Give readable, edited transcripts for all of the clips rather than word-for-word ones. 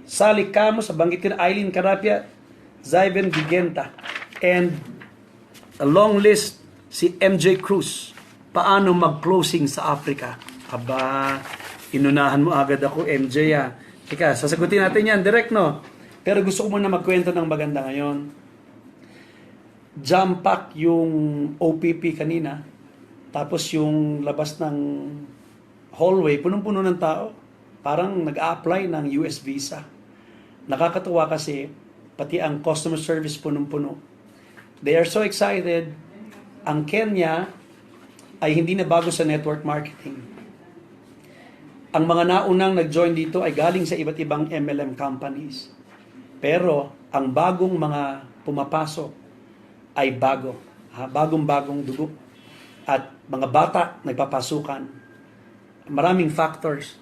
Sally Camus, banggit ko na Eileen Carapia, Zyven Gigenta, and a long list, si MJ Cruz. Paano mag-closing sa Africa? Aba, inunahan mo agad ako, MJ ah. Ika, sasagutin natin yan, direct no? Pero gusto ko muna magkwento ng maganda ngayon. Jam pack yung OPP kanina, tapos yung labas ng hallway, punong-puno ng tao. Parang nag-a-apply ng US visa. Nakakatuwa kasi, pati ang customer service punong-puno. They are so excited. Ang Kenya ay hindi na bago sa network marketing. Ang mga naunang nag-join dito ay galing sa iba't ibang MLM companies. Pero ang bagong mga pumapasok ay bago. Bagong-bagong dugo. At mga bata nagpapasukan. Maraming factors.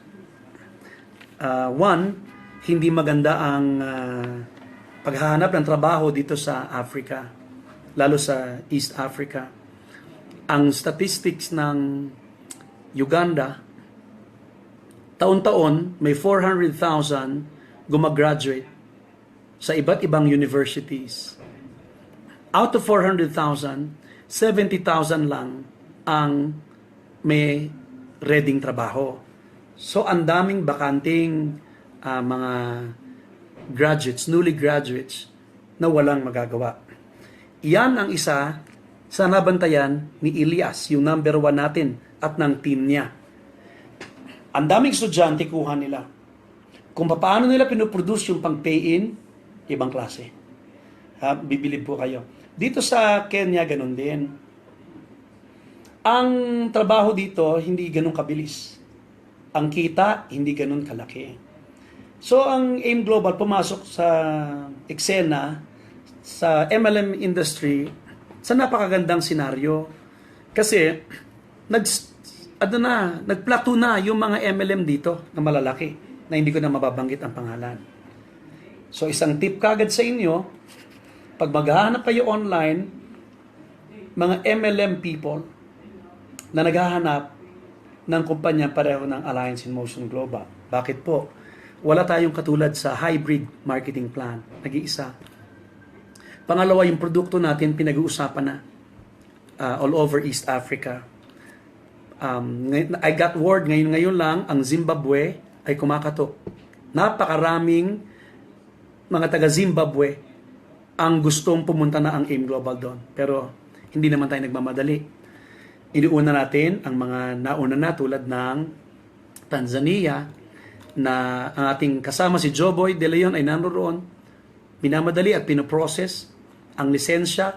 One, hindi maganda ang paghahanap ng trabaho dito sa Africa, lalo sa East Africa. Ang statistics ng Uganda, taon-taon may 400,000 gumagraduate sa iba't ibang universities. Out of 400,000, 70,000 lang ang may reading trabaho. So, ang daming bakanting mga graduates, newly graduates, na walang magagawa. Iyan ang isa sa nabantayan ni Elias, yung number 1 natin at ng team niya. Ang daming estudyante kuha nila. Kung paano nila pinoproduce yung pang-pay-in, ibang klase. Bibilib po kayo. Dito sa Kenya, ganun din. Ang trabaho dito, hindi ganun kabilis. Ang kita, hindi ganun kalaki. So, ang AIM Global pumasok sa eksena, sa MLM industry, sa napakagandang senaryo. Kasi, nagplato na yung mga MLM dito na malalaki, na hindi ko na mababanggit ang pangalan. So, isang tip kagad sa inyo, pag maghahanap kayo online, mga MLM people na naghahanap ng kumpanya pareho ng Alliance in Motion Global. Bakit po? Wala tayong katulad sa hybrid marketing plan. Nag-iisa. Pangalawa, yung produkto natin pinag-uusapan na all over East Africa. I got word ngayon lang, ang Zimbabwe ay kumakatok. Napakaraming mga taga-Zimbabwe ang gustong pumunta na ang AIM Global doon. Pero hindi naman tayo nagmamadali. Iniuna natin ang mga nauna na tulad ng Tanzania, na ang ating kasama si Joboy De Leon ay naroon. Minamadali at pinoprocess ang lisensya,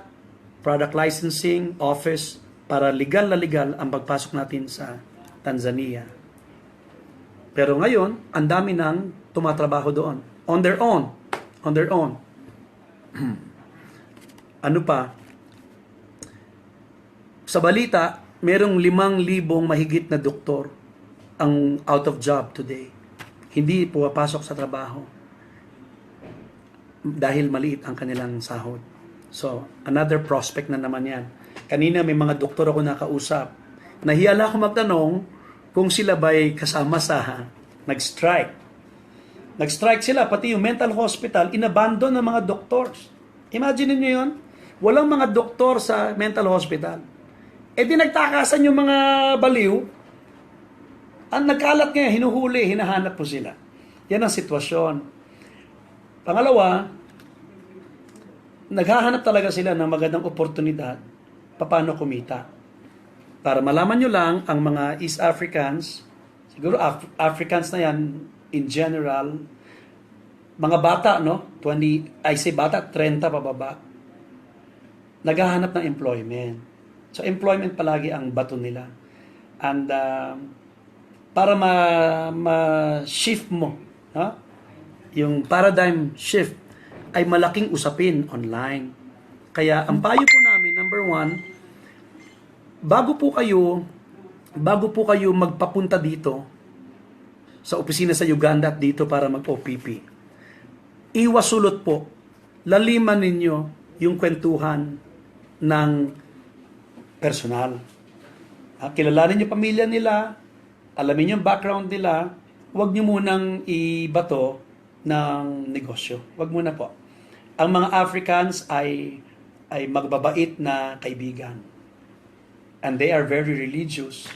product licensing, office, para legal na legal ang pagpasok natin sa Tanzania. Pero ngayon, ang dami nang tumatrabaho doon. On their own. On their own. Ano pa? Sa balita, merong 5,000 mahigit na doktor ang out of job today. Hindi pumapasok sa trabaho dahil maliit ang kanilang sahod. So, another prospect na naman yan. Kanina may mga doktor ako nakausap. Nahiyala ako magtanong kung sila ba'y kasama sa nag-strike. Nag-strike sila, pati yung mental hospital, inabandon ng mga doctors. Imagine niyo yun? Walang mga doktor sa mental hospital. E di nagtakasan yung mga baliw. Ang nagkalat ngayon, hinuhuli, hinahanap po sila. Yan ang sitwasyon. Pangalawa, naghahanap talaga sila ng magandang oportunidad paano kumita. Para malaman nyo lang, ang mga East Africans, siguro Africans na yan, in general, mga bata, no? 20, I say bata, 30 pababa, naghahanap ng employment. So, employment palagi ang bato nila. And, para ma-shift mo, ha? Yung paradigm shift ay malaking usapin online. Kaya ang payo po namin, number 1, bago po kayo magpapunta dito sa opisina sa Uganda at dito para mag-OPP, iwasulot po, laliman ninyo yung kwentuhan ng personal. Kilalanin yung pamilya nila, alamin yung background nila, huwag nyo munang ibato ng negosyo. Wag muna po. Ang mga Africans ay magbabait na kaibigan. And they are very religious.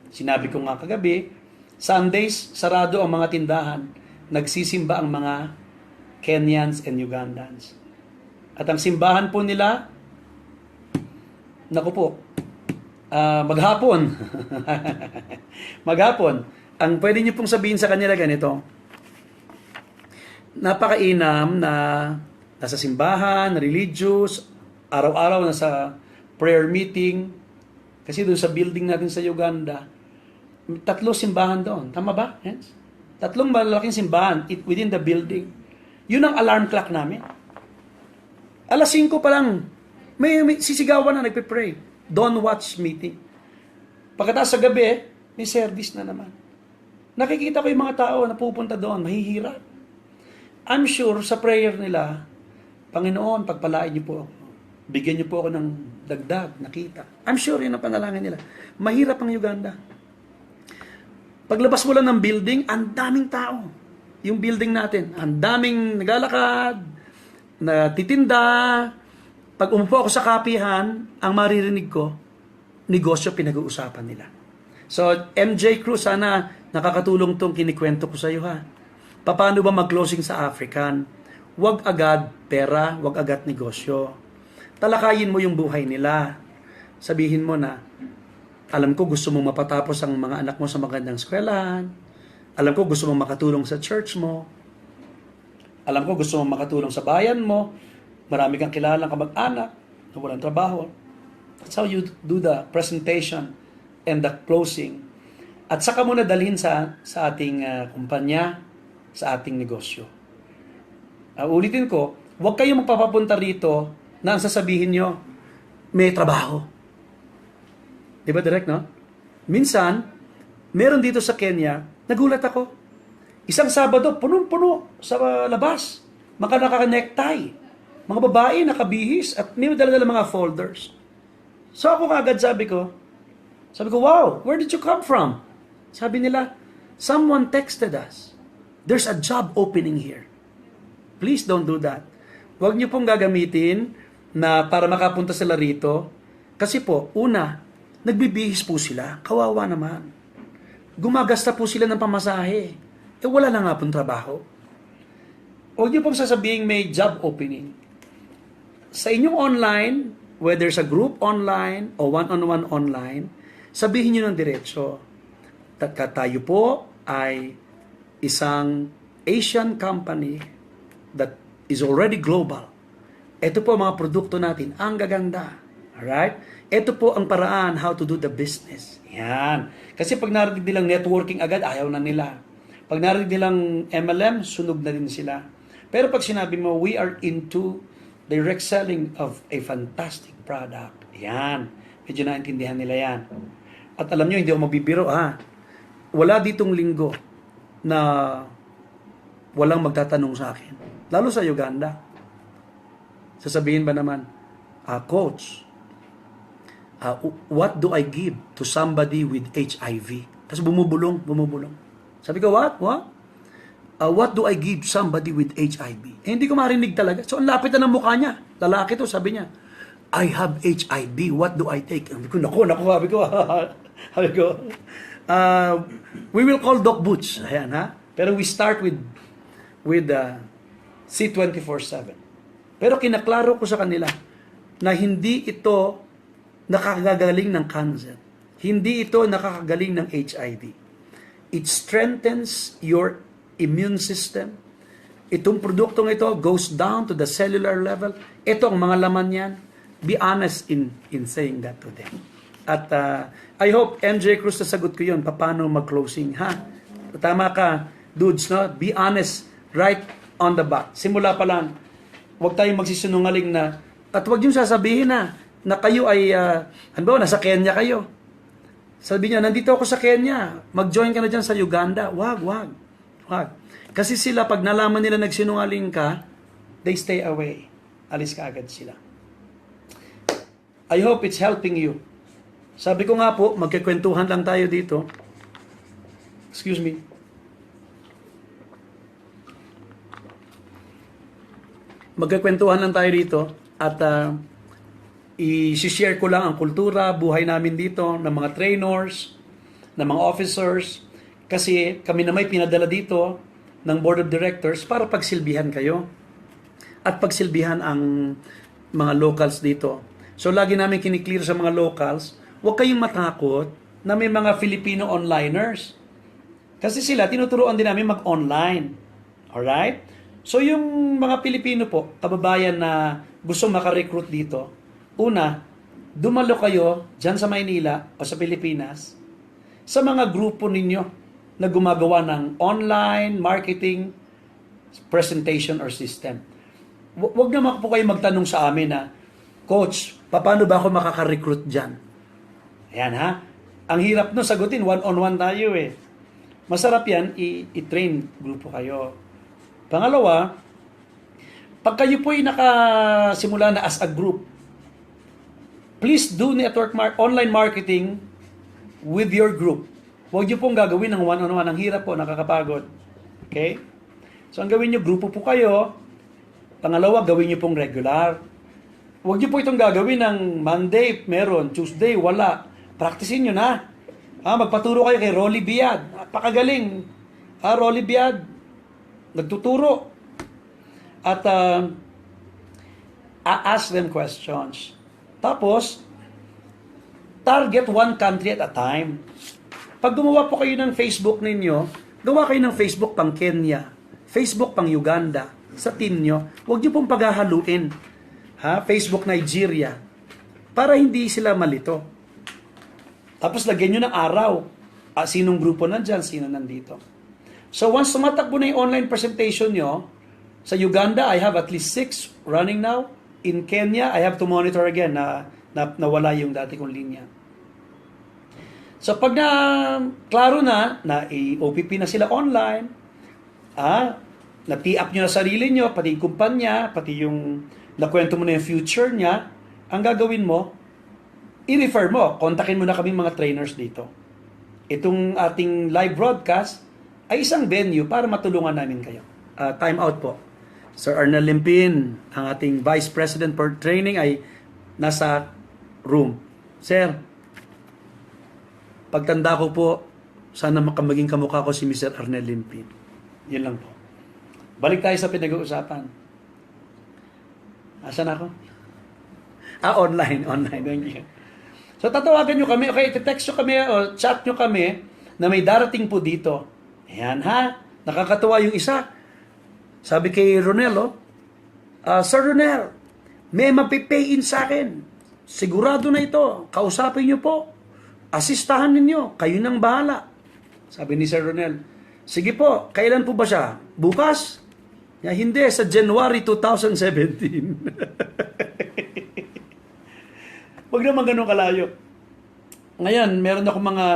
Sinabi ko nga kagabi, Sundays, sarado ang mga tindahan. Nagsisimba ang mga Kenyans and Ugandans. At ang simbahan po nila, naku po, maghapon. Maghapon. Ang pwede niyo pong sabihin sa kanila ganito, napakainam na nasa simbahan, religious, araw-araw nasa prayer meeting. Kasi doon sa building natin sa Uganda, 3 simbahan doon. Tama ba? Yes? 3 malalaking simbahan within the building. Yun ang alarm clock namin. Alas 5 pa lang, may sisigawan na nagpe-pray. Don't watch meeting. Pagkatapos sa gabi, may service na naman. Nakikita ko yung mga tao na pupunta doon, mahihirap. I'm sure sa prayer nila, Panginoon, pagpalain niyo po ako. Bigyan niyo po ako ng dagdag, nakita. I'm sure yun ang panalangin nila. Mahirap ang Uganda. Paglabas mo lang ng building, ang daming tao. Yung building natin, ang daming naglalakad, natitinda. Pag umupo ako sa kapihan, ang maririnig ko, negosyo pinag-uusapan nila. So, MJ Cruz, sana nakakatulong tong kinikwento ko sa iyo ha. Paano ba mag-closing sa African? Huwag agad pera, huwag agad negosyo. Talakayin mo yung buhay nila. Sabihin mo na, alam ko gusto mong mapatapos ang mga anak mo sa magandang eskwelahan. Alam ko gusto mong makatulong sa church mo. Alam ko gusto mong makatulong sa bayan mo. Marami kang kilalang kamag-anak na walang trabaho. That's how you do the presentation and the closing. At saka mo na dalhin sa ating kumpanya, sa ating negosyo. Ulitin ko, huwag kayong magpapapunta rito na ang sasabihin nyo, may trabaho. Di ba direct, no? Minsan, meron dito sa Kenya, nagulat ako. Isang Sabado, punong-puno sa labas. Mga naka-necktie. Mga babae, nakabihis, at may dala-dala mga folders. So ako kagad sabi ko, wow, where did you come from? Sabi nila, someone texted us. There's a job opening here. Please don't do that. Huwag niyo pong gagamitin na para makapunta sila rito. Kasi po, una, nagbibihis po sila. Kawawa naman. Gumagasta po sila ng pamasahe. Wala na nga pong trabaho. Huwag niyo pong sasabihin may job opening. Sa inyong online, whether sa group online o one-on-one online, sabihin niyo ng diretso. Tayo po ay isang Asian company that is already global. Ito po mga produkto natin, ang gaganda. Alright? Ito po ang paraan how to do the business. Yan. Kasi pag narinig nilang networking agad, ayaw na nila. Pag narinig nilang MLM, sunog na din sila. Pero pag sinabi mo, we are into direct selling of a fantastic product. Yan. Medyo naintindihan nila yan. At alam nyo, hindi ako mabibiro ha. Wala ditong linggo na walang magtatanong sa akin. Lalo sa Uganda. Sasabihin ba naman, Coach, what do I give to somebody with HIV? Tapos bumubulong. Sabi ko, what? What do I give somebody with HIV? Hindi ko marinig talaga. So, ang lapit na ng mukha niya. Lalaki to, sabi niya, I have HIV. What do I take? Sabi ko, sabi ko, we will call Doc Butch. Ayan, ha? Pero we start with C24/7. Pero kinaklaro ko sa kanila na hindi ito nakakagaling ng cancer. Hindi ito nakakagaling ng HIV. It strengthens your immune system. Itong produktong ito goes down to the cellular level. Ito ang mga laman yan. Be honest in saying that to them. At I hope, MJ Cruz, nasagot ko yun. Paano mag-closing, ha? Tama ka, dudes, no? Be honest right on the bat. Simula pa lang, huwag tayong magsisinungaling na, at huwag yung sasabihin na kayo ay, nasa Kenya kayo. Sabi niya, nandito ako sa Kenya, mag-join ka na dyan sa Uganda. Wag. Kasi sila, pag nalaman nila nagsinungaling ka, they stay away. Alis ka agad sila. I hope it's helping you. Sabi ko nga po, magkikwentuhan lang tayo dito. Excuse me. magkakwentuhan lang tayo dito at i-share ko lang ang kultura, buhay namin dito, ng mga trainers, ng mga officers, kasi kami na may pinadala dito ng Board of Directors para pagsilbihan kayo at pagsilbihan ang mga locals dito. So lagi namin kiniklear sa mga locals, huwag kayong matakot na may mga Filipino onliners. Kasi sila, tinuturuan din namin mag-online. Alright? So yung mga Pilipino po, kababayan na gusto makarecruit dito, una, dumalo kayo dyan sa Maynila o sa Pilipinas sa mga grupo ninyo na gumagawa ng online marketing presentation or system. Huwag naman po kayo magtanong sa amin na, Coach, paano ba ako makaka-recruit dyan? Ayan ha. Ang hirap no sagutin, one-on-one tayo eh. Masarap yan, i-train grupo kayo. Pangalawa, pag kayo po'y nakasimula na as a group, please do online marketing with your group. Huwag niyo pong gagawin ng one-on-one. Ang hirap po, nakakapagod. Okay? So, ang gawin niyo, grupo po kayo. Pangalawa, gawin niyo pong regular. Huwag niyo po itong gagawin ng Monday, meron. Tuesday, wala. Practicein niyo na. Magpaturo kayo kay Rolly Biad. Napakagaling. Rolly Biad. Nagtuturo. At ask them questions. Tapos, target one country at a time. Pag gumawa po kayo ng Facebook ninyo, gawa kayo ng Facebook pang Kenya, Facebook pang Uganda, sa team nyo. Huwag nyo pong paghahaluin. Facebook Nigeria. Para hindi sila malito. Tapos lagyan nyo ng araw. Sinong grupo nandyan, sino nandito. So once tumatakbo na yung online presentation nyo, sa Uganda, I have at least 6 running now. In Kenya, I have to monitor again na nawala yung dati kong linya. So pag klaro na i-OPP na sila online, na-tee up nyo na sarili nyo, pati yung kumpanya, pati yung nakwento mo na yung future niya, ang gagawin mo, i-refer mo, kontakin mo na kami mga trainers dito. Itong ating live broadcast ay isang venue para matulungan namin kayo. Time out po. Sir Arnel Limpin, ang ating Vice President for Training ay nasa room. Sir, pagtanda ko po, sana maging kamukha ko si Mr. Arnel Limpin. Yun lang po. Balik tayo sa pinag-uusapan. Asan ako? Online. Thank you. So, tatawagan nyo kami. Okay, text nyo kami o chat nyo kami na may darating po dito. Ayan ha. Nakakatuwa yung isa. Sabi kay Ronel, Sir Ronel, may mapipay in sa akin. Sigurado na ito. Kausapin nyo po. Asistahan ninyo. Kayo nang bahala. Sabi ni Sir Ronel, sige po, kailan po ba siya? Bukas? Hindi, sa January 2017. Huwag naman ganun kalayo. Ngayon, meron ako mga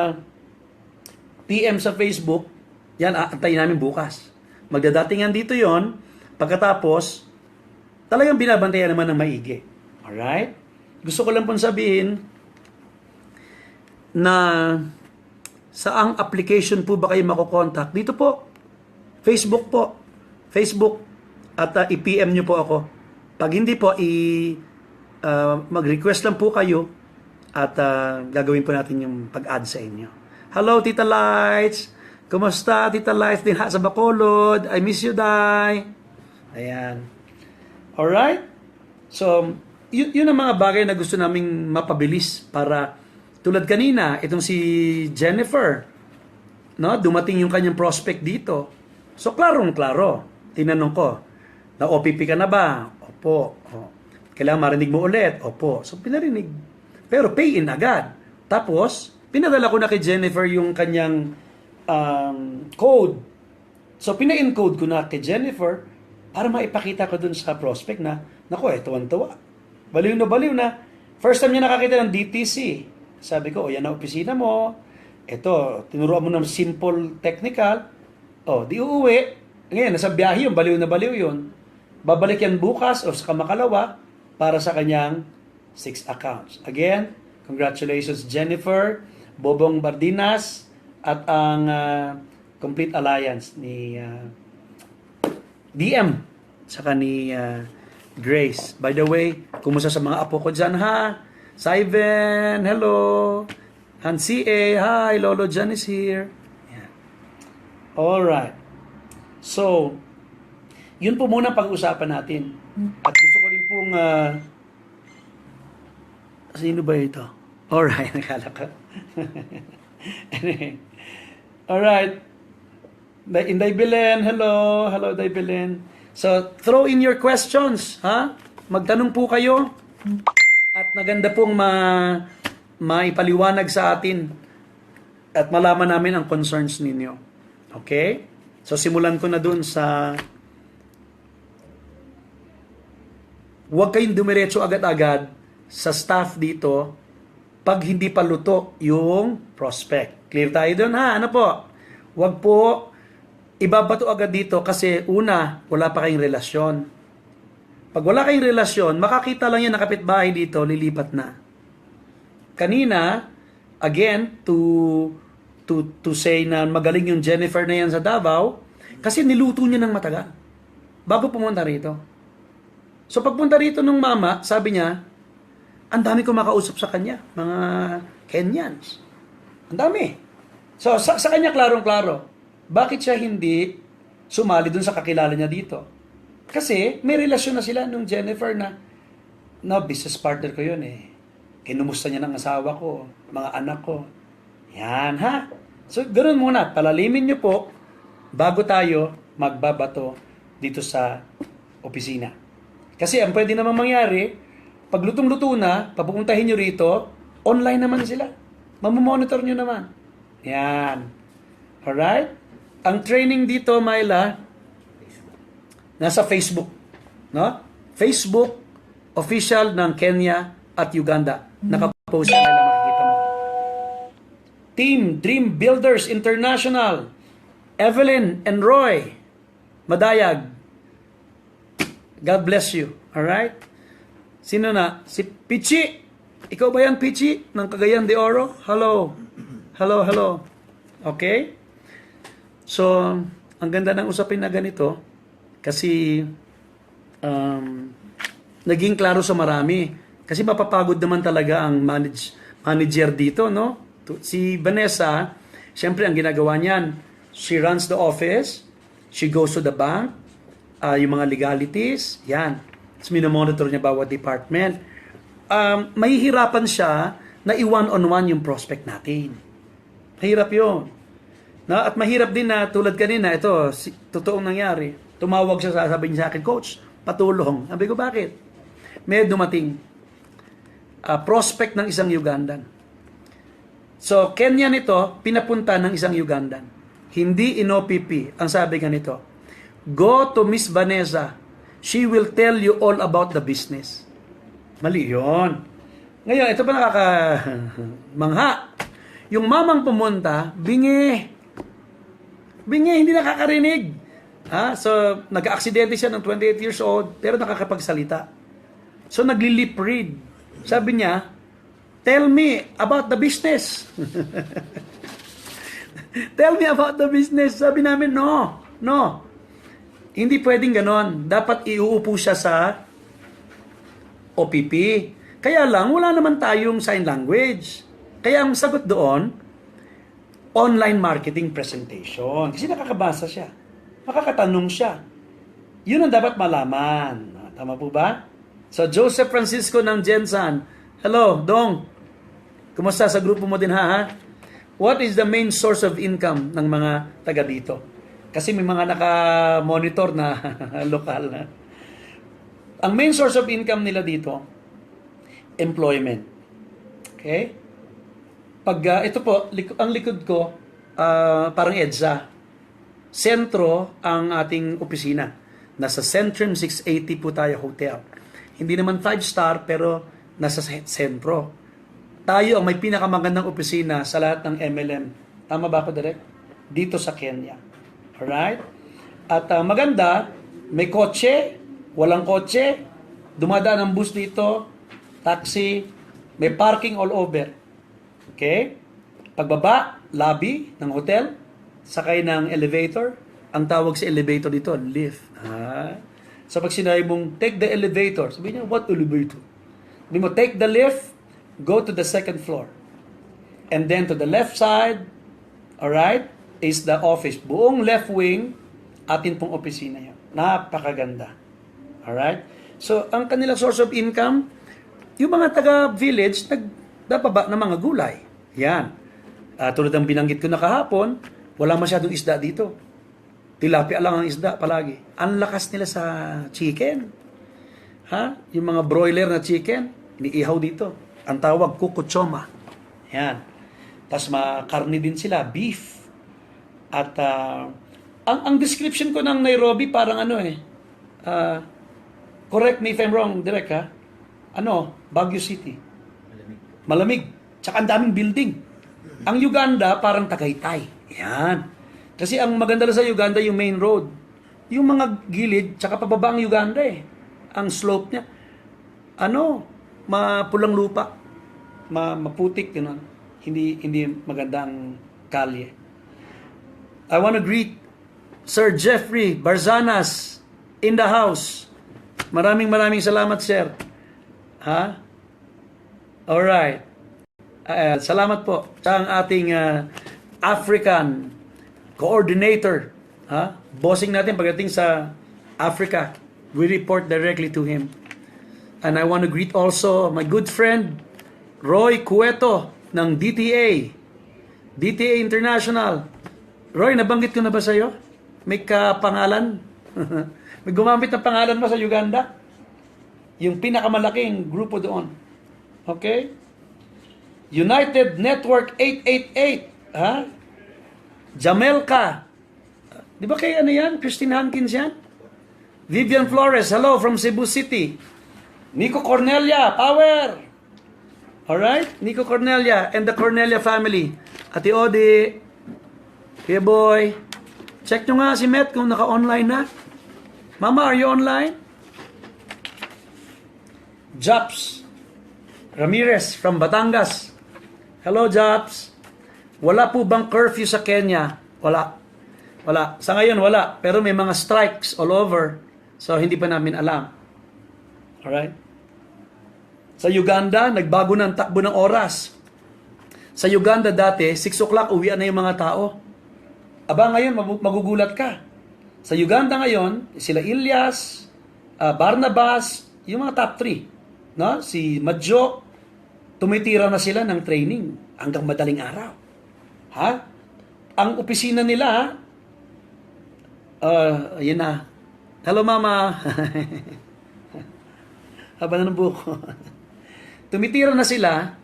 PM sa Facebook. Yan, antayin namin bukas. Magdadatingan dito yon. Pagkatapos, talagang binabantayan naman ng maigi. Alright? Gusto ko lang pong sabihin na saang application po ba kayo makokontak? Dito po. Facebook po. Facebook. At i-PM nyo po ako. Pag hindi po, mag-request lang po kayo at gagawin po natin yung pag-add sa inyo. Hello, Tita Lights! Kumusta, Tita Lights din sa Bacolod? I miss you, Day! Ayan. Alright? So, yun ang mga bagay na gusto naming mapabilis para tulad kanina, itong si Jennifer, no? Dumating yung kanyang prospect dito. So, klarong-klaro. Tinanong ko, na-OPP ka na ba? Opo. Kailangan marinig mo ulit? Opo. So, pinarinig. Pero pay in agad. Tapos, pinadala ko na kay Jennifer yung kanyang code. So, pina-encode ko na kay Jennifer para maipakita ko dun sa prospect na, naku, tuwan-tuwa. Baliw na. First time niya nakakita ng DTC. Sabi ko, yan ang opisina mo. Ito, tinuruan mo ng simple technical. Di uuwi. Ngayon, nasa biyahe yun, baliw yun. Babalik yan bukas o sa makalawa para sa kanyang 6 accounts. Again, congratulations Jennifer, Bobong Bardinas, at ang Complete Alliance ni DM, saka ni Grace. By the way, kumusta sa mga apo ko dyan, ha? Siven, hello. Hansi A, hi. Lolo Jan is here. Yeah. Alright. So, yun po muna pag-usapan natin. At gusto ko rin pong, sino ba ito? Alright, nakala ka. Anyway. Alright. Inday Belen, hello. Hello, Inday Belen. So, throw in your questions, ha? Magtanong po kayo. At maganda pong maipaliwanag sa atin at malaman namin ang concerns ninyo. Okay? So, simulan ko na dun sa huwag kayong dumiretso agad-agad sa staff dito pag hindi pa luto yung prospect. Clear tayo dun, ha? Ano po? Huwag po ibabato agad dito kasi una, wala pa kayong relasyon. Pag wala kayong relasyon, makakita lang yan na kapitbahay dito, lilipat na. Kanina, again, to say na magaling yung Jennifer na yan sa Davao, kasi niluto niya ng matagal bago pumunta rito. So pagpunta rito nung mama, sabi niya, ang dami ko makausap sa kanya, mga Kenyans. Ang dami. So sa kanya klarong-klaro. Bakit siya hindi sumali dun sa kakilala niya dito? Kasi may relasyon na sila nung Jennifer na business partner ko yun eh. Kinumusta niya ng asawa ko, mga anak ko. Yan ha. So ganoon muna, palalimin niyo po bago tayo magbabato dito sa opisina. Kasi ang pwede naman mangyari, pag lutong-luto na, papupuntahin niyo rito, online naman sila. Mamomonitor niyo naman. Yan. Alright? Ang training dito, Myla, nasa Facebook. No? Facebook official ng Kenya at Uganda. Nakapost na nila, makikita mo. Team Dream Builders International, Evelyn and Roy Madayag. God bless you. Alright? Sino na? Si Pichi. Ikaw ba yan, Pichi? Ng Cagayan de Oro? Hello. Hello, hello. Okay? So, ang ganda ng usapin na ganito kasi naging klaro sa marami. Kasi mapapagod naman talaga ang manager dito, no? Si Vanessa, syempre ang ginagawa niyan, she runs the office, she goes to the bank, yung mga legalities, yan. Tapos minomonitor niya bawat department. Mahihirapan siya na i-one-on-one yung prospect natin. Mahirap yun. Na, at mahirap din na tulad kanina, ito, totoong nangyari. Tumawag siya, sasabihin niya sa akin, Coach, patulong. Sabi ko, bakit? May dumating prospect ng isang Ugandan. So, Kenya nito, pinapunta ng isang Ugandan. Hindi in-OPP. Ang sabi ganito, go to Miss Vanessa. She will tell you all about the business. Mali yun. Ngayon, ito pa mangha. Yung mamang pumunta, bingi, hindi nakakarinig. So, nag-aksidente siya ng 28 years old, pero nakakapagsalita. So, nagli-lip read. Sabi niya, tell me about the business. Tell me about the business. Sabi namin, no. Hindi pwedeng ganon. Dapat iuupo siya sa OPP. Kaya lang, wala naman tayong sign language. Kaya ang sagot doon, online marketing presentation. Kasi nakakabasa siya. Makakatanong siya. Yun ang dapat malaman. Tama po ba? So, Joseph Francisco ng Jensan. Hello, Dong. Kumusta sa grupo mo din ha? What is the main source of income ng mga taga dito? Kasi may mga naka-monitor na lokal na. Ang main source of income nila dito, employment. Okay? Pag ito po, ang likod ko, parang EDSA. Sentro ang ating opisina. Nasa Centrum 680 po tayo hotel. Hindi naman 5-star pero nasa sentro. Tayo ang may pinakamagandang opisina sa lahat ng MLM. Tama ba ako, Direk? Dito sa Kenya. Alright? At maganda, may kotse, walang kotse, dumadaan ang bus dito, taxi, may parking all over. Okay? Pagbaba, lobby ng hotel, sakay ng elevator. Ang tawag sa elevator dito, lift. So pag sinabi mong, take the elevator, sabi niya, what elevator? Sabi mo, take the lift, go to the second floor. And then to the left side, alright, is the office. Buong left wing, atin pong opisina yan. Napakaganda. Alright? So, ang kanilang source of income, yung mga taga-village, nagdababa ng mga gulay. Yan. Tulad ng binanggit ko na kahapon, wala masyadong isda dito. Tilapia lang ang isda palagi. Ang lakas nila sa chicken. Ha? Yung mga broiler na chicken, iniihaw dito. Ang tawag, kukuchoma. Yan. Tapos makarni din sila, beef. At ang description ko ng Nairobi parang correct me if I'm wrong, Direk, ha? Baguio City. Malamig. Tsaka ang daming building. Ang Uganda parang Tagaytay. Yan. Kasi ang maganda lang sa Uganda yung main road. Yung mga gilid, tsaka pababa ang Uganda eh. Ang slope niya. Mapulang lupa. Maputik, gano'n. Hindi maganda ang kalye. I want to greet Sir Jeffrey Barzanas in the house. Maraming salamat, sir. Ha? Alright. Salamat po sa ang ating African coordinator. Ha? Bossing natin pagdating sa Africa. We report directly to him. And I want to greet also my good friend Roy Cueto ng DTA. DTA International. Roy, nabanggit ko na ba sa'yo? May kapangalan? May gumamit ng pangalan mo sa Uganda? Yung pinakamalaking grupo doon. Okay? United Network 888. Ha? Jamelka. Di ba kay yan? Christine Hankins yan? Vivian Flores, hello from Cebu City. Nico Cornelia, power! Alright? Nico Cornelia and the Cornelia family. Ate Odi, Kuya Boy, check nyo nga si Met kung naka-online na. Mama, are you online? Japs Ramirez from Batangas. Hello, Japs. Wala po bang curfew sa Kenya? Wala. Sa ngayon, wala. Pero may mga strikes all over. So, hindi pa namin alam. Alright? Sa Uganda, nagbago ng takbo ng oras. Sa Uganda dati, 6 o'clock, uwian na yung mga tao. Aba, ngayon, magugulat ka. Sa Uganda ngayon, sila Ilyas, Barnabas, yung mga top 3. No? Si Madjo, tumitira na sila ng training hanggang madaling araw. Ha? Ang opisina nila, yun na. Hello, Mama. Haba na ng buko. Tumitira na sila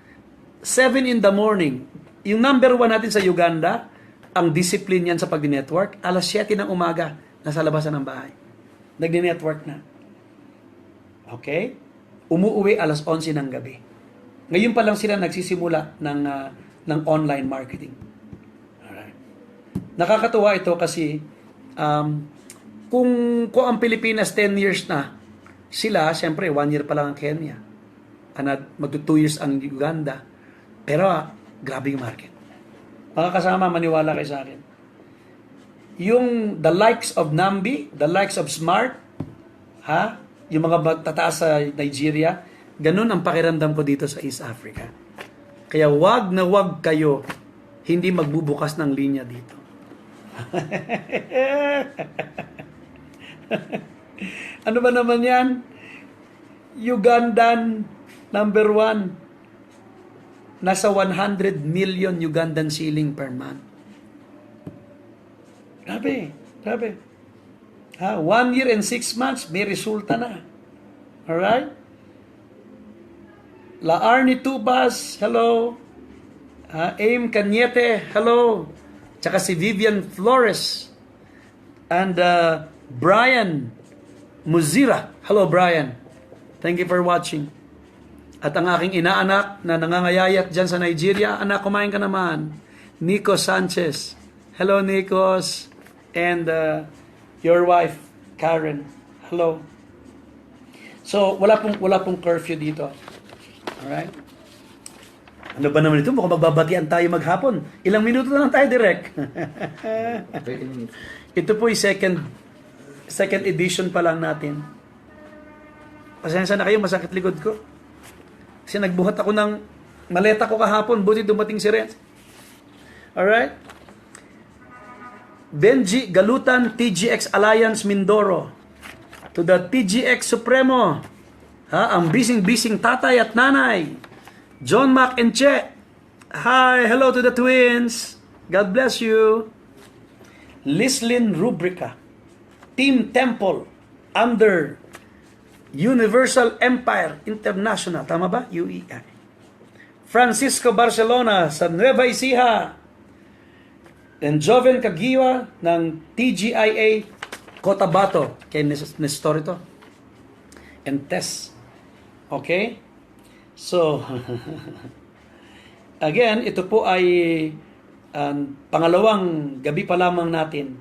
7 in the morning. Yung number 1 natin sa Uganda, ang discipline yan sa pag-network, alas 7 ng umaga, nasa labasan ng bahay. Nag-network na. Okay? Umuuwi alas 11 ng gabi. Ngayon pa lang sila nagsisimula ng online marketing. Alright. Nakakatuwa ito kasi kung ang Pilipinas 10 years na, sila, siyempre, 1 year pa lang ang Kenya. Magto 2 years ang Uganda. Pero, grabe yung market. Mga kasama, maniwala kayo sa akin. Yung the likes of Nambi, the likes of Smart, yung mga tataas sa Nigeria, ganun ang pakiramdam ko dito sa East Africa. Kaya wag na wag kayo hindi magbubukas ng linya dito. Ano ba naman yan? Ugandan number 1. Nasa 100 million Ugandan shilling per month. Grabe. 1 year and 6 months, may resulta na. Alright? La Arnie Tubas, hello. Aim Cañete, hello. Tsaka si Vivian Flores. And Brian Muzira. Hello, Brian. Thank you for watching. At ang aking inaanak na nangangayayat dyan sa Nigeria, anak, kumain ka naman. Nico Sanchez. Hello, Nikos. And your wife, Karen. Hello. So, wala pong curfew dito. Alright? Ano ba naman ito? Mukhang magbabatian tayo maghapon. Ilang minuto na lang tayo, direct. Ito po yung second Second edition pa lang natin. Pasensya na kayo, masakit likod ko. Kasi nagbuhat ako ng maleta ko kahapon, buti dumating si Renz. Alright? Benji Galutan, TGX Alliance Mindoro. To the TGX Supremo. Ang bising-bising tatay at nanay. John Mac and Che. Hi, hello to the twins. God bless you. Lislin Rubrica. Team Temple under Universal Empire International. Tama ba? UEI. Francisco Barcelona sa Nueva Ecija. And Joven Cagiwa ng TGIA Cotabato. Kay Nestor ito. And Tess. Okay? So, again, ito po ay pangalawang gabi pa lamang natin.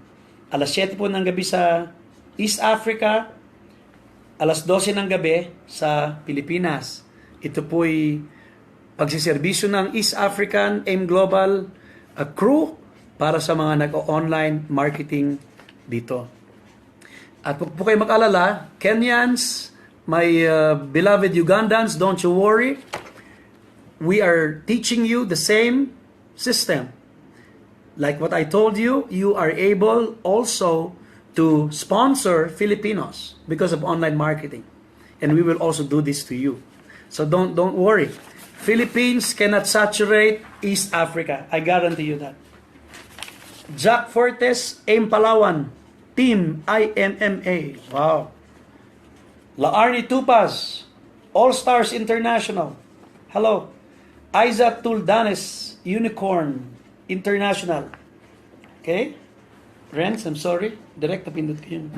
Alas 7 po ng gabi sa East Africa, alas 12 ng gabi sa Pilipinas. Ito po ay pagsiservisyo ng East African AIM Global crew para sa mga nag-online marketing dito. At huwag po kayo mag-alala, Kenyans, my beloved Ugandans, don't you worry. We are teaching you the same system. Like what I told you, you are able also to sponsor Filipinos because of online marketing. And we will also do this to you. So don't worry. Philippines cannot saturate East Africa. I guarantee you that. Jack Fortes, AIM Palawan, Team IMMA. Wow. Laarni Tupaz, All Stars International. Hello. Isaac Tuldanes, Unicorn International. Okay? Friends, I'm sorry. Direct na pindot ko yun.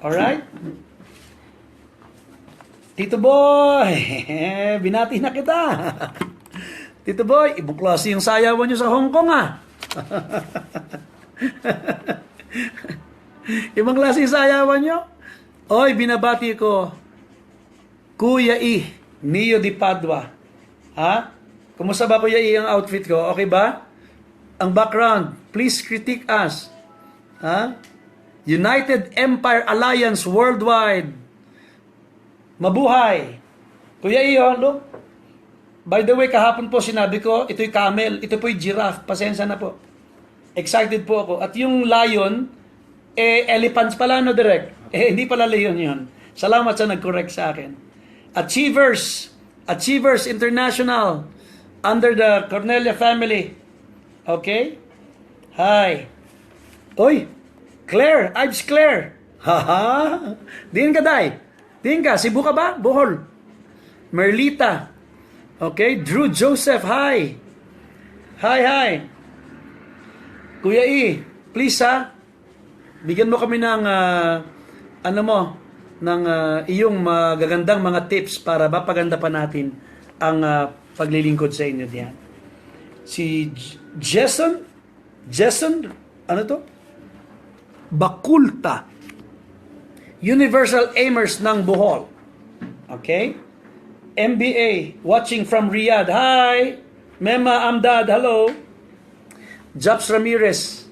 Alright? Tito Boy! Binati na kita. Tito Boy, ibang klase yung sayawan nyo sa Hong Kong Ibang klase yung sayawan nyo? Oy, binabati ko. Kuya E, Neo Di Padua. Kumusta ba Kuya E ang outfit ko? Okay ba? Ang background, please critique us. United Empire Alliance Worldwide. Mabuhay. Kuya E, look. By the way, kahapon po sinabi ko, ito'y camel, ito po'y giraffe. Pasensya na po. Excited po ako. At yung lion, elephants pala, no, direct? Hindi pala lion yun. Salamat sa nag-correct sa akin. Achievers International, under the Cornelia family. Okay? Hi. Oy, Claire, Ives Claire. Haha. Din ka, day. Din ka, Cebu ka ba? Bohol. Merlita. Okay, Drew Joseph, hi. Hi. Kuya E, please bigyan mo kami ng iyong magagandang mga tips para mapaganda pa natin ang paglilingkod sa inyo diyan. Si Jason, ano to? Bakulta. Universal Aimers ng Bohol. Okay? MBA, watching from Riyadh. Hi! Mema Amdad, hello. Japs Ramirez,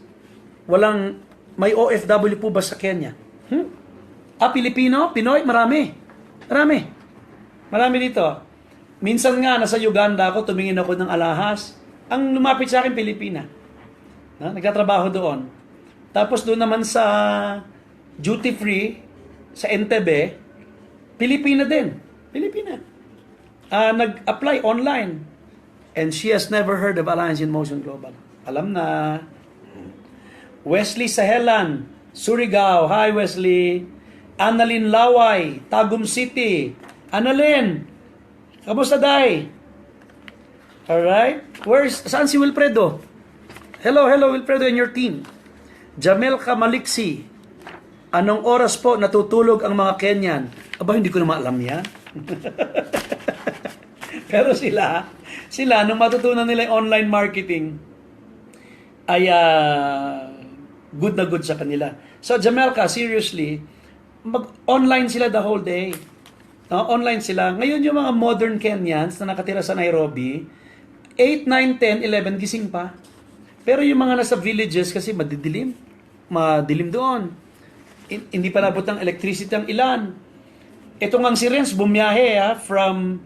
may OFW po ba sa Kenya? Pilipino? Pinoy? Marami dito. Minsan nga, nasa Uganda ako, tumingin ako ng alahas. Ang lumapit sa akin, Pilipina. Nagtatrabaho doon. Tapos doon naman sa duty free, sa Entebbe, Pilipina din. Nag-apply online. And she has never heard of Alliance in Motion Global. Alam na. Wesley Sahelan, Surigao. Hi, Wesley. Annalyn Laway, Tagum City. Annalyn, kamusta, day? Alright. Saan si Wilfredo? Hello, Wilfredo and your team. Jamel Kamaliksi, anong oras po natutulog ang mga Kenyan? Aba, hindi ko na maalam yan. Pero sila, nung matutunan nila yung online marketing, ay good na good sa kanila. So, Jamelka, seriously, online sila the whole day. Online sila. Ngayon yung mga modern Kenyans na nakatira sa Nairobi, 8, 9, 10, 11, gising pa. Pero yung mga nasa villages kasi madilim doon. hindi pa nabot ng electricity ang ilan. Ito ngang si Renz bumiyahe from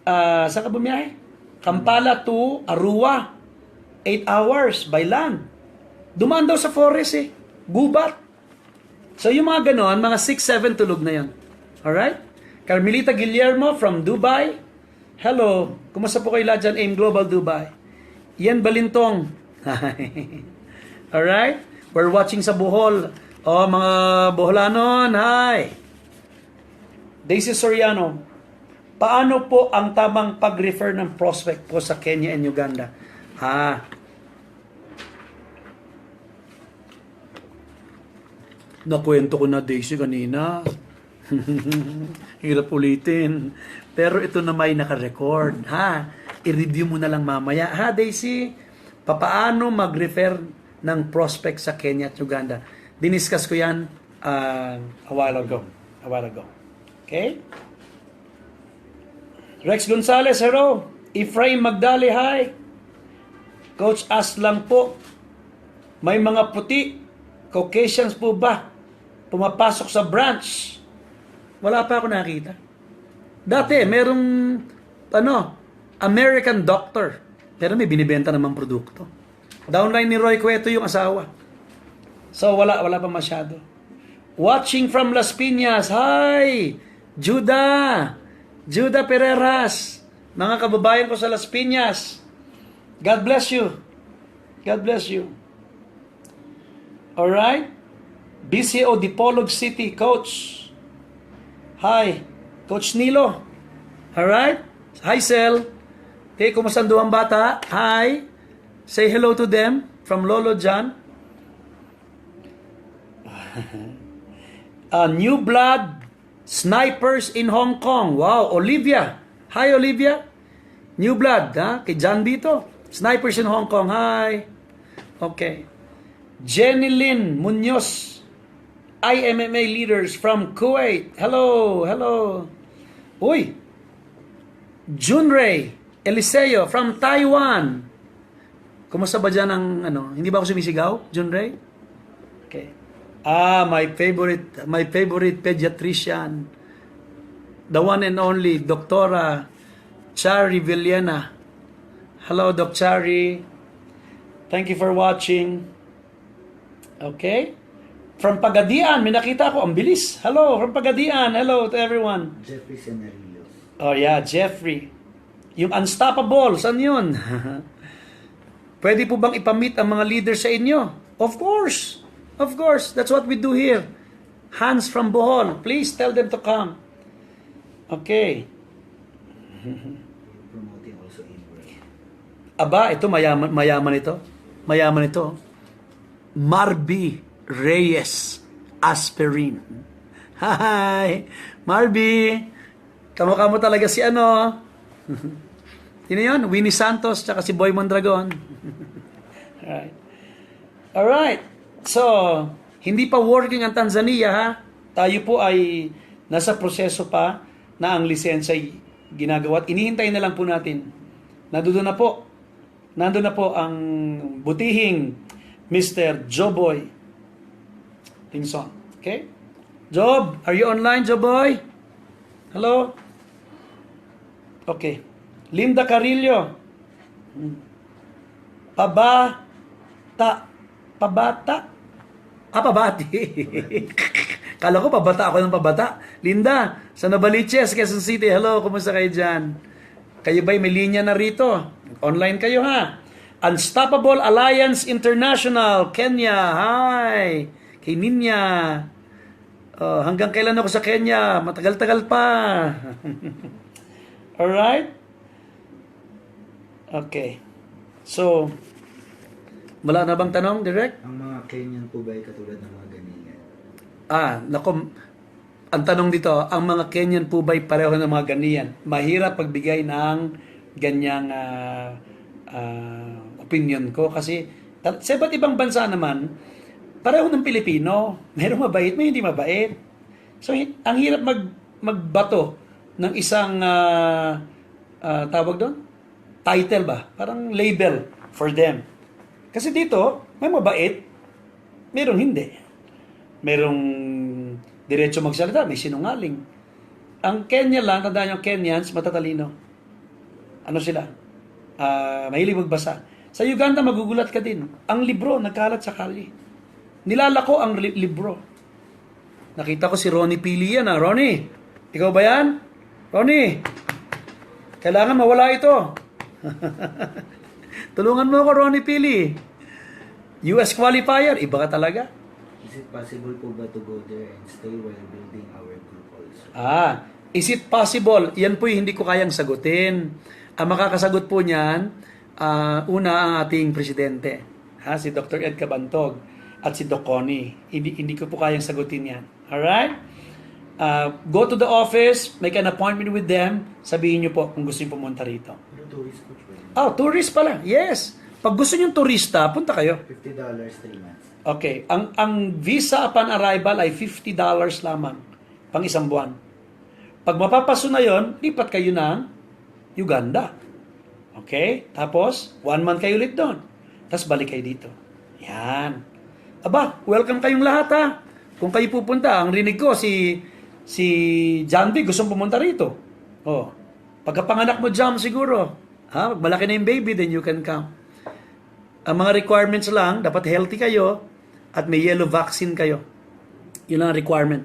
saan ka bumiyahe? Kampala to Arua. 8 hours by land. Dumaan daw sa forest gubat. So yung mga ganon, mga 6-7 tulog na yan. Alright? Carmelita Guillermo from Dubai. Hello. Kumusta po kayo lahat dyan? AIM Global Dubai. Yan Balintong. Alright? We're watching sa Bohol. Oh, mga Boholanon, hi. Daisy Soriano. Paano po ang tamang pag-refer ng prospect po sa Kenya and Uganda? Nakwento ko na Daisy kanina. Hirap ulitin. Pero ito na may naka-record. I-review mo na lang mamaya. Daisy, paano mag-refer ng prospect sa Kenya at Uganda? Diniscuss ko yan a while ago. Okay? Rex Gonzalez, hello. Efraim Magdali, hi. Coach, ask lang po. May mga puti, Caucasians po ba pumapasok sa branch? Wala pa ako nakita. Dati, merong American doctor. Pero may binibenta namang produkto. Downline ni Roy Cueto yung asawa. So, wala pa masyado. Watching from Las Piñas. Hi! Judah Pereras. Mga kababayan ko sa Las Piñas. God bless you. Alright? BCO Dipolog City, Coach. Hi, Coach Nilo. Alright? Hi, Sel. Okay, kumusta ang duwang bata? Hi. Say hello to them from Lolo John. New Blood Snipers in Hong Kong. Wow, Olivia. Hi, Olivia. New Blood, kay John Bito. Snipers in Hong Kong. Hi. Okay. Jenny Lynn Munoz, IMMA leaders from Kuwait. Hello. Uy. Junrei Eliseo from Taiwan. Kumusta ba dyan ang hindi ba ako sumisigaw, Junrei? Okay. My favorite pediatrician. The one and only Doktora Chari Villena. Hello, Doc Chari. Thank you for watching. Okay. From Pagadian, may nakita ko. Ang bilis. Hello, from Pagadian. Hello to everyone. Jeffrey Senarillo. Oh yeah, Jeffrey. Yung Unstoppable, saan yun? Pwede po bang ipamit ang mga leader sa inyo? Of course. That's what we do here. Hans from Bohol. Please tell them to come. Okay. Promoting also inward. Aba, ito mayaman ito. Marby Reyes Aspirin. Hi, Marby. Kamukha mo talaga si Sino yun? Winnie Santos tsaka si Boy Mondragon. Alright. So, hindi pa working ang Tanzania, Tayo po ay nasa proseso pa na ang lisensya ay ginagawa at inihintay na lang po natin. Nandun na po ang butihing Mr. Joboy Tingson. Okay? Job, are you online, Joboy? Hello? Okay. Linda Carillo. Pabati. Kala ko pabata ako ng pabata. Linda, sa Novaliches, Quezon City. Hello, kumusta kayo dyan? Kayo ba'y may linya na rito? Online kayo Unstoppable Alliance International, Kenya. Hi. Kay Ninya. Hanggang kailan ako sa Kenya? Matagal-tagal pa. Alright? Okay. So, wala na bang tanong, direct? Ang mga Kenyan po ba ay katulad ng mga Ghanaian? Ang tanong dito, ang mga Kenyan po ba'y pareho ng mga Ghanaian? Mahirap pagbigay ng ganyang opinion ko kasi sa iba't ibang bansa naman, pareho ng Pilipino. Mayroong mabait, may hindi mabait. So, ang hirap magbato ng isang tawag doon? Title ba? Parang label for them. Kasi dito, may mabait, mayroong hindi. merong diretso magsalita, may sinungaling. Ang Kenya lang, tandaan nyo, Kenyans, matatalino. Ano sila? Mahilig magbasa. Sa Uganda, magugulat ka din. Ang libro, nagkalat sa kalye. Nilalako ang libro. Nakita ko si Ronnie Pili yan. Ronnie, ikaw ba yan? Ronnie, kailangan mawala ito. Tulungan mo ako, Ronnie Pili. US qualifier, iba ka talaga. Is it possible po ba to go there and stay while building our group also? Is it possible? Yan po yung hindi ko kayang sagutin. Ang makakasagot po niyan, una ang ating presidente, si Dr. Ed Cabantog at si Doc Connie. Hindi ko po kayang sagutin yan. Alright? Go to the office, make an appointment with them, sabihin niyo po kung gusto niyo pumunta rito. Pero tourist po po. Tourist pala. Yes. Pag gusto niyo turista, punta kayo. $50 3 months. Okay. Ang visa upon arrival ay $50 lamang. Pang isang buwan. Pag mapapaso na yon, lipat kayo ng Uganda. Okay? Tapos, 1 month kayo ulit doon. Tapos balik kayo dito. Yan. Aba, welcome kayong lahat ha. Kung kayo pupunta, ang rinig ko, si John B. gustong pumunta rito. Pagkapanganak mo, John, siguro. Pag malaki na yung baby, then you can come. Ang mga requirements lang, dapat healthy kayo at may yellow vaccine kayo. Yun lang ang requirement.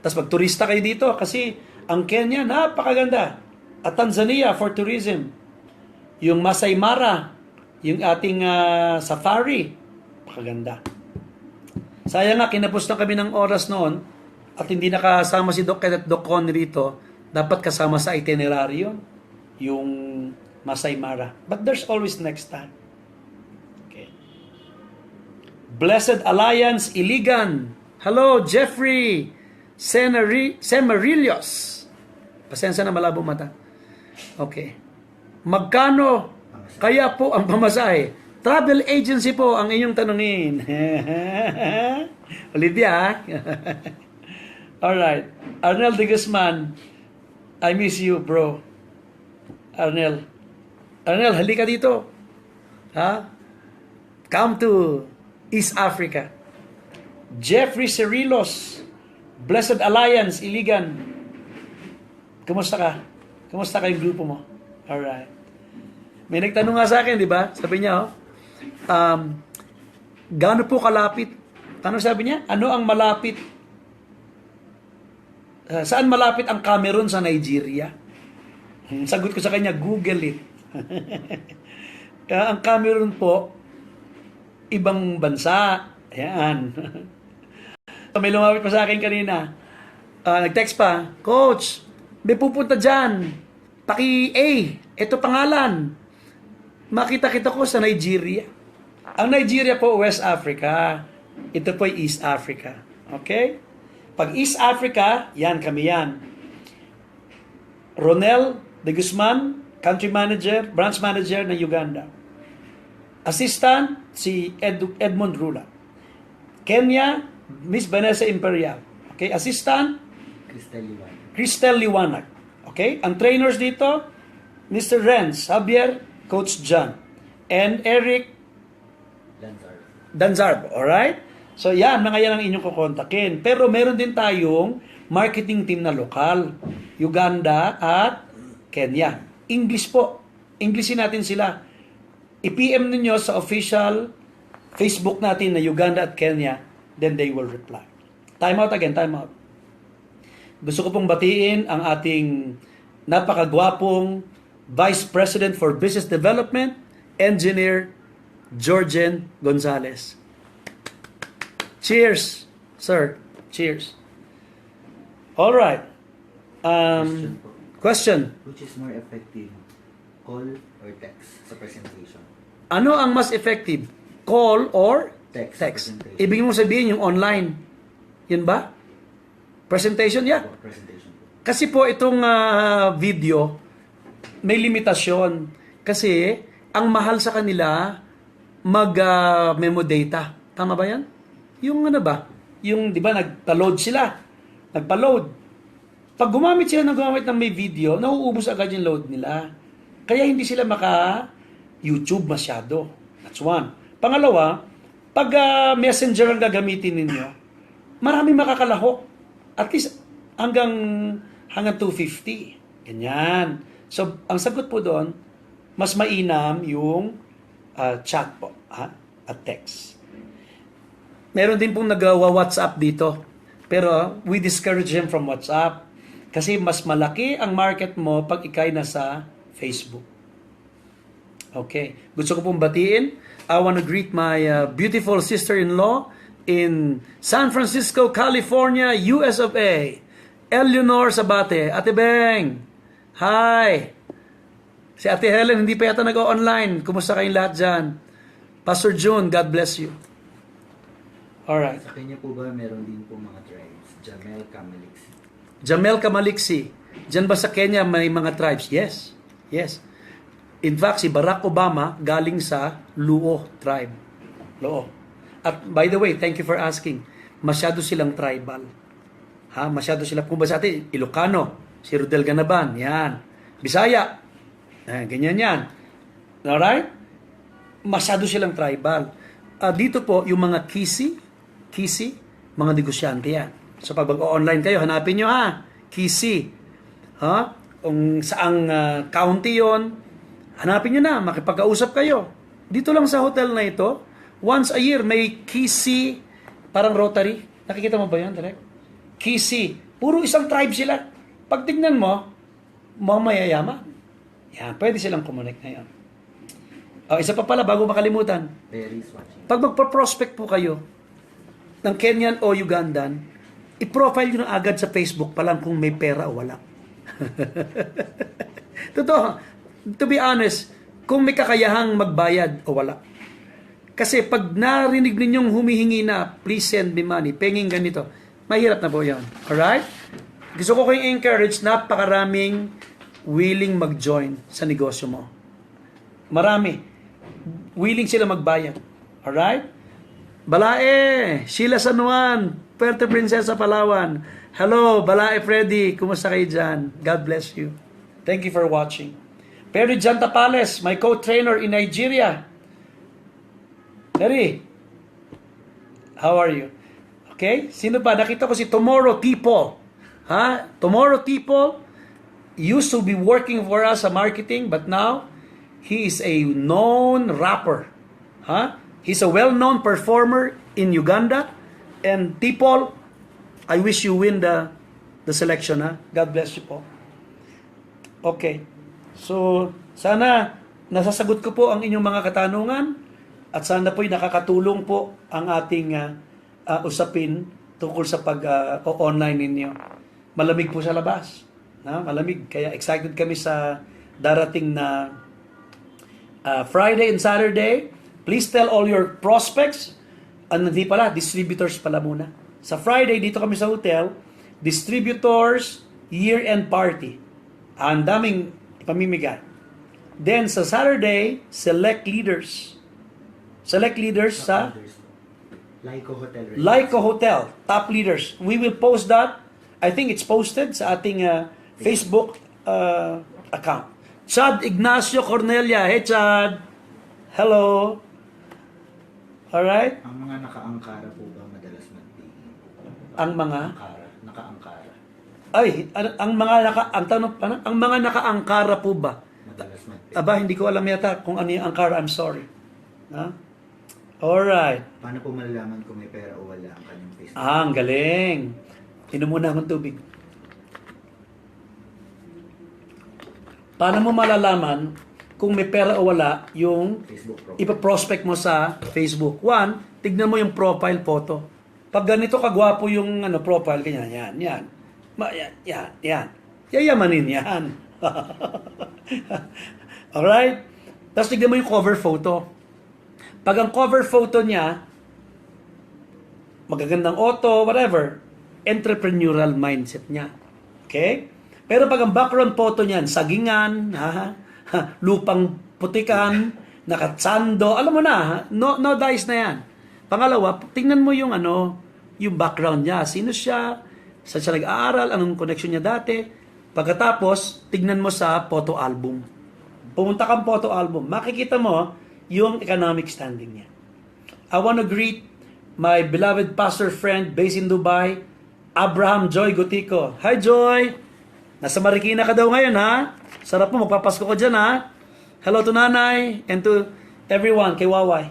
Tapos pag turista kayo dito, kasi ang Kenya, napakaganda. At Tanzania for tourism. Yung Masai Mara, yung ating safari, napakaganda. Sayang nga, kinapos na kami ng oras noon at hindi nakasama si Doc Ed at Doc Connie rito. Dapat kasama sa itinerary yun, yung Masai Mara. But there's always next time. Okay. Blessed Alliance, Iligan. Hello, Jeffrey Semarillos. Pasensya na, malabo mata. Okay. Magkano kaya po ang pamasahe? Travel agency po ang inyong tanungin. Olivia. Alright. Arnel de Guzman, I miss you, bro. Arnel, halika dito. Come to East Africa. Jeffrey Cerilos, Blessed Alliance, Iligan. Kumusta ka? Kumusta kayong grupo mo? Alright. May nagtanong nga sa akin, di ba? Sabi niya, gaano po kalapit? Ano sabi niya? Ano ang malapit? Saan malapit ang Cameroon sa Nigeria? Sagot ko sa kanya, Google it. Ang Cameroon po, ibang bansa. Ayan. May lumapit pa sa akin kanina. Nag-text pa, Coach, may pupunta dyan. Paki-A. Ito pangalan. Makita-kita ko sa Nigeria. Ang Nigeria po, West Africa. Ito po East Africa. Okay? Pag East Africa, yan kami yan. Ronel de Guzman, Country Manager, Branch Manager ng Uganda. Assistant, si Edmond Rula. Kenya, Miss Vanessa Imperial. Okay? Assistant, Cristel Liwanag. Okay? Ang trainers dito, Mr. Renz, Javier, Coach John, and Eric Danzarbo. Alright? So yan, mga yan ang inyong kukontakin. Pero meron din tayong marketing team na lokal. Uganda at Kenya. English po. Englishin natin sila. I-PM ninyo sa official Facebook natin na Uganda at Kenya, then they will reply. Time out again, time out. Gusto ko pong batiin ang ating napakagwapong Vice President for Business Development, Engineer Georgian Gonzalez. Cheers, sir. Cheers. All right. Question. Which is more effective, call or text sa presentation? Ano ang mas effective? Call or Text. text? Presentation. Ibig mo sabihin yung online. Yun ba? Presentation? Yeah. Presentation. Kasi po itong video, may limitasyon. Kasi ang mahal sa kanila mag-memo data. Tama ba yan? Yung ano ba? Yung, di ba, nagpa-load sila. Nagpa-load. Pag gumamit sila ng may video, nauubos agad yung load nila. Kaya hindi sila maka-YouTube masyado. That's one. Pangalawa, pag messenger ang gagamitin ninyo, maraming makakalahok. At least hanggang 250. Ganyan. So, ang sagot po doon, mas mainam yung chat po, at text. Meron din pong nag-WhatsApp dito. Pero we discourage him from WhatsApp. Kasi mas malaki ang market mo pag ikay nasa Facebook. Okay. Gusto ko pong batiin. I want to greet my beautiful sister-in-law in San Francisco, California, US of A. Eleanor Sabate. Ate Beng. Hi. Si Ate Helen, hindi pa yata nag-online. Kumusta kayong lahat dyan? Pastor June, God bless you. Alright. Sa kanya po ba meron din po mga tribes? Jamel Kamaliksi. Jamel Kamaliksi. Diyan ba sa Kenya may mga tribes? Yes. Yes. In fact, si Barack Obama galing sa Luo tribe. Luo. At by the way, thank you for asking. Masyado silang tribal. Masyado silang, kung ba sa atin, Ilocano, si Rodel Ganaban, yan. Bisaya, ganyan yan. Alright? Masyado silang tribal. Dito po, yung mga Kisi, mga negosyante yan. So pag mag-online kayo, hanapin nyo Kisi. Kung saang county yon, hanapin nyo na, makipag-kausap kayo. Dito lang sa hotel na ito, once a year, may Kisi, parang Rotary. Nakikita mo ba yan, direct? Kisi. Puro isang tribe sila. Pag tignan mo, mayayaman. Yan, pwede silang connect ngayon. Isa pa pala, bago makalimutan. Berries watching. Pag magpa-prospect po kayo ng Kenyan o Ugandan, i-profile nyo na agad sa Facebook pa lang kung may pera o wala. Totoo. To be honest, kung may kakayahang magbayad o wala. Kasi pag narinig ninyong humihingi na, please send me money, penging ganito, mahirap na po yan. Alright? Gusto ko kayong encourage, napakaraming willing mag-join sa negosyo mo. Marami. Willing sila magbayad. Alright? Balae, Sheila San Juan, Puerto Princesa, Palawan. Hello, Balae Freddy, kumusta kayo dyan? God bless you. Thank you for watching. Pero Jan Tapales, my co-trainer in Nigeria. Terry, how are you? Okay? Sino pa? Nakita ko si Tomorrow People. Tomorrow People used to be working for us sa marketing, but now he is a known rapper. He's a well-known performer in Uganda. And People, I wish you win the selection. God bless you po. Okay. So, sana nasasagot ko po ang inyong mga katanungan at sana po'y nakakatulong po ang ating usapin tungkol sa pag-online ninyo. Malamig po sa labas. Malamig. Kaya excited kami sa darating na Friday and Saturday. Please tell all your prospects. Hindi pala, distributors pala muna. Sa Friday, dito kami sa hotel, distributors year-end party. Ang daming pamimigay. Then sa Saturday, select leaders. Select leaders sa Laiko Hotel, top leaders. We will post that. I think it's posted sa ating Facebook account. Chad Ignacio Cornelia. Hey, Chad. Hello. Alright? Ang mga naka-angkara po ba madalas magpili? Ang mga? Naka-angkara. Ang mga naka-angkara po ba? Madalas magpili. Aba, hindi ko alam yata kung ano yung angkara. I'm sorry. Alright. Paano po malalaman kung may pera o wala ang kanyang Facebook? Ang galing. Inom muna akong tubig. Paano mo malalaman kung may pera o wala yung Facebook profile. ipa-prospect mo sa Facebook? One, tignan mo yung profile photo. Pag ganito kagwapo yung profile, ganyan, yan. Yan. Yayamanin yan. Alright? Tapos tignan mo yung cover photo. Pag ang cover photo niya, magagandang auto, whatever, entrepreneurial mindset niya. Okay? Pero pag ang background photo niyan, sagingan, lupang putikan, nakatsando, alam mo na, no dice na yan. Pangalawa, tingnan mo yung yung background niya. Sino siya? Saan siya nag-aaral? Anong connection niya dati? Pagkatapos, tignan mo sa photo album. Pumunta kang photo album. Makikita mo yung economic standing niya. I want to greet my beloved pastor friend based in Dubai, Abraham Joy Gutico. Hi Joy! Nasa Marikina ka daw ngayon ha? Sarap mo, magpapasko ko dyan ha? Hello to nanay and to everyone, kay Waway.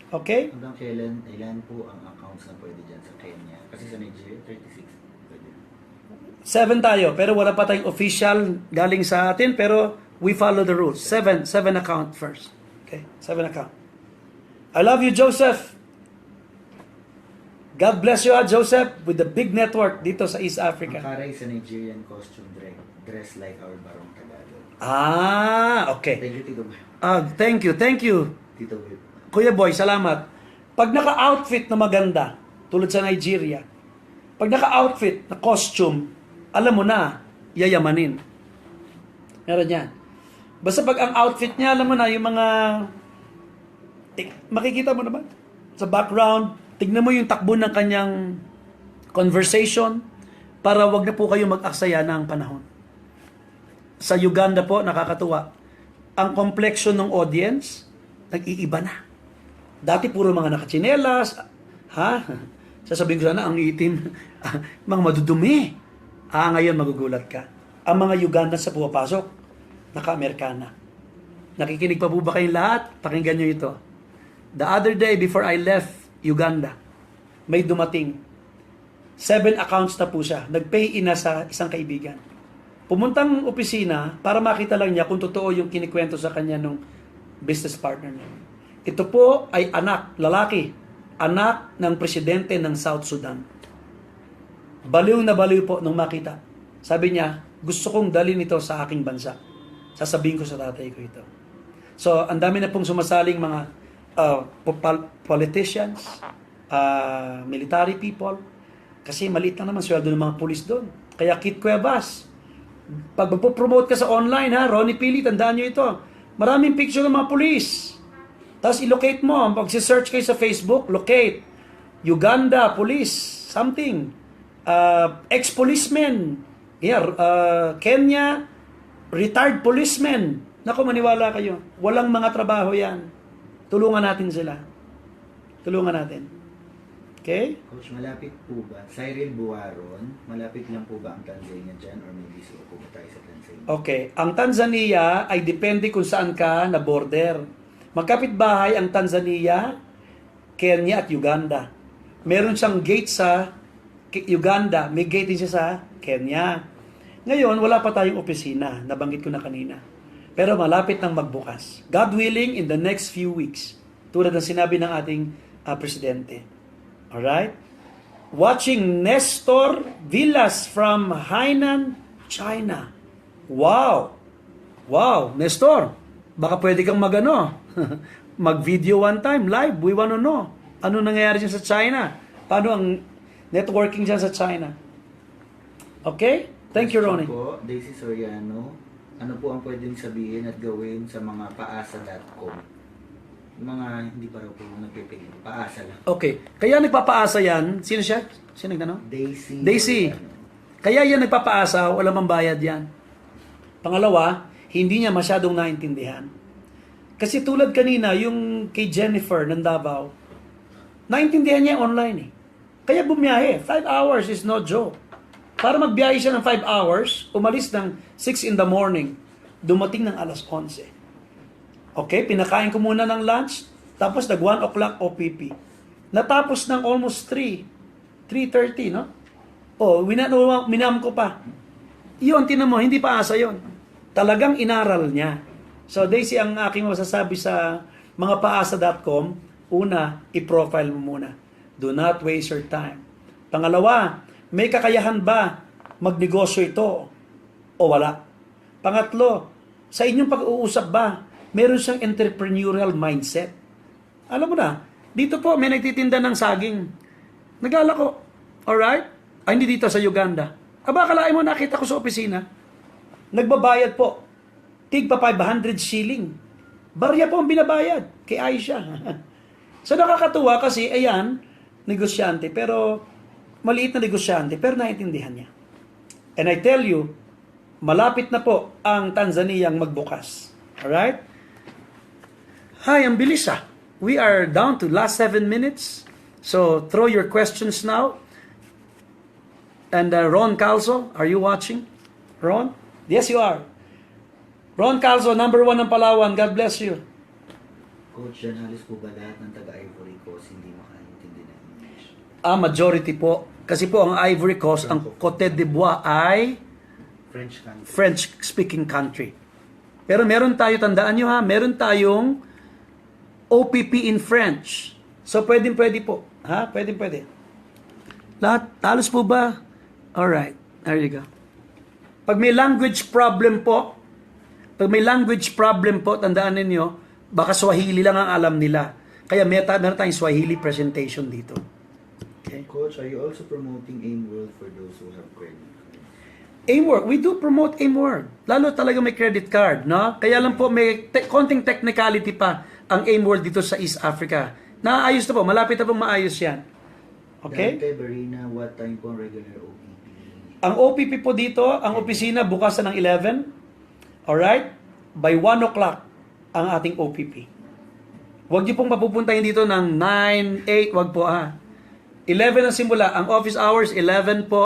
Okay? Hanggang kailan, ilan po ang accounts na pwede dyan sa Kenya? Kasi sa Nigeria, 36. Pwede. 7 tayo, pero wala pa tayong official galing sa atin, pero we follow the rules. 7 account first. Okay? 7 account. I love you, Joseph. God bless you, Joseph, with the big network dito sa East Africa. Makaray sa Nigerian costume dress like our Barong Tagalog. Okay. Thank you, Tito Boy. Thank you. Tito Boy. Kuya Boy, salamat. Pag naka-outfit na maganda, tulad sa Nigeria, pag naka-outfit na costume, alam mo na, yayamanin. Meron yan. Basta pag ang outfit niya, alam mo na, yung mga, makikita mo naman, sa background, tignan mo yung takbo ng kanyang conversation, para wag na po kayo mag-aksaya ng panahon. Sa Uganda po, nakakatuwa, ang complexion ng audience, nag-iiba na. Dati puro mga nakatsinelas, ha? Sasabihin ko sana, ang itim, mga madudumi. Ngayon magugulat ka. Ang mga Ugandans sa pumapasok, naka-Amerikana. Nakikinig pa po ba kayong lahat? Pakinggan nyo ito. The other day, before I left Uganda, may dumating. 7 accounts na po siya. Nag-pay in na sa isang kaibigan. Pumuntang opisina para makita lang niya kung totoo yung kinikwento sa kanya ng business partner niya. Ito po ay anak, lalaki, anak ng presidente ng South Sudan. Baliw na baliw po nung makita. Sabi niya, gusto kong dalhin ito sa aking bansa. Sasabihin ko sa tatay ko ito. So, ang dami na pong sumasaling mga politicians, military people, kasi maliit lang naman sweldo ng mga pulis doon. Kaya Kit Cuevas, pag magpo-promote ka sa online, ha, Ronnie Pili, tandaan nyo ito, maraming picture ng mga pulis. Tapos i-locate mo, pag-search kayo sa Facebook, locate, Uganda, police, something, ex-policemen, Kenya, retired policemen. Naku, maniwala kayo, walang mga trabaho yan. Tulungan natin sila. Tulungan natin. Okay? Coach, malapit po ba? Cyril Buaron, malapit lang po ba ang Tanzania dyan or may visit po ba tayo sa Tanzania? Okay. Ang Tanzania ay depende kung saan ka na border. Magkapit-bahay ang Tanzania, Kenya at Uganda. Meron siyang gate sa Uganda, may gate din siya sa Kenya. Ngayon, wala pa tayong opisina, nabanggit ko na kanina. Pero malapit nang magbukas. God willing, in the next few weeks, tulad ng sinabi ng ating presidente. Alright? Watching Nestor Villas from Hainan, China. Wow! Wow, Nestor, baka pwede kang mag-video one time, live, we wanna know. Ano nangyayari dyan sa China? Paano ang networking dyan sa China? Okay? Thank you, Ronnie. Po, Daisy Soriano, ano po ang pwedeng sabihin at gawin sa mga paasa.com? Mga hindi pa raw po nagpipili. Paasa lang. Okay. Kaya nagpapaasa yan. Sino siya? Sino nagtanong? Daisy. Soriano. Kaya yan nagpapaasa, wala mang bayad yan. Pangalawa, hindi niya masyadong naintindihan. Kasi tulad kanina, yung kay Jennifer ng Davao, naintindihan niya online eh. Kaya bumiyahe. 5 hours is no joke. Para magbiyahe siya ng 5 hours, umalis ng 6 in the morning, dumating ng alas 11. Okay, pinakain ko muna ng lunch, tapos nag 1 o'clock OPP. Natapos ng almost 3:30, no? Minam ko pa. Iyon, tinan mo, hindi pa asa yon. Talagang inaral niya. So, Daisy, ang aking masasabi sa mga paasa.com, una, i-profile mo muna. Do not waste your time. Pangalawa, may kakayahan ba magnegosyo ito o wala? Pangatlo, sa inyong pag-uusap ba, meron siyang entrepreneurial mindset? Alam mo na, dito po may nagtitinda ng saging. Naglalako. Alright? Ay, hindi dito sa Uganda. Aba, kalain mo, nakita ko sa opisina. Nagbabayad po. Tigpa 500 shilling. Barya po ang binabayad kay Aisha. So nakakatuwa kasi, ayan, negosyante. Pero, maliit na negosyante, pero naiintindihan niya. And I tell you, malapit na po ang Tanzania ang magbukas. Alright? Hi, ang bilis ah. We are down to last 7 minutes. So, throw your questions now. And Ron Calzo, are you watching? Ron? Yes, you are. Ron Calzo, number 1 ng Palawan. God bless you. Coach, dyan halos po ba lahat ng taga-Ivory Coast hindi makaintindi ng English? Majority po. Kasi po ang Ivory Coast, ang Cote d'Ivoire ay French country. French-speaking country. Pero meron tayo, tandaan nyo ha, meron tayong OPP in French. So, pwede po. Ha? Pwede. Lahat, halos po ba? Alright, there you go. Pag may language problem po, tandaan ninyo, baka Swahili lang ang alam nila. Kaya meron tayong Swahili presentation dito. Okay. Coach, are you also promoting AIM World for those who have credit cards? AIMWorld, we do promote AIMWorld. Lalo talaga may credit card, no? Kaya lang po may konting technicality pa ang AIMWorld dito sa East Africa. Naayos na po, malapit na pong maayos yan. Okay? Dahil kay Barina, what time po ang regular OPP? Ang OPP po dito, ang opisina bukas na ng 11. Alright? By 1 o'clock ang ating OPP. Huwag niyo pong mapupuntahin dito ng 9, 8, wag po ha. 11 ang simula. Ang office hours, 11 po.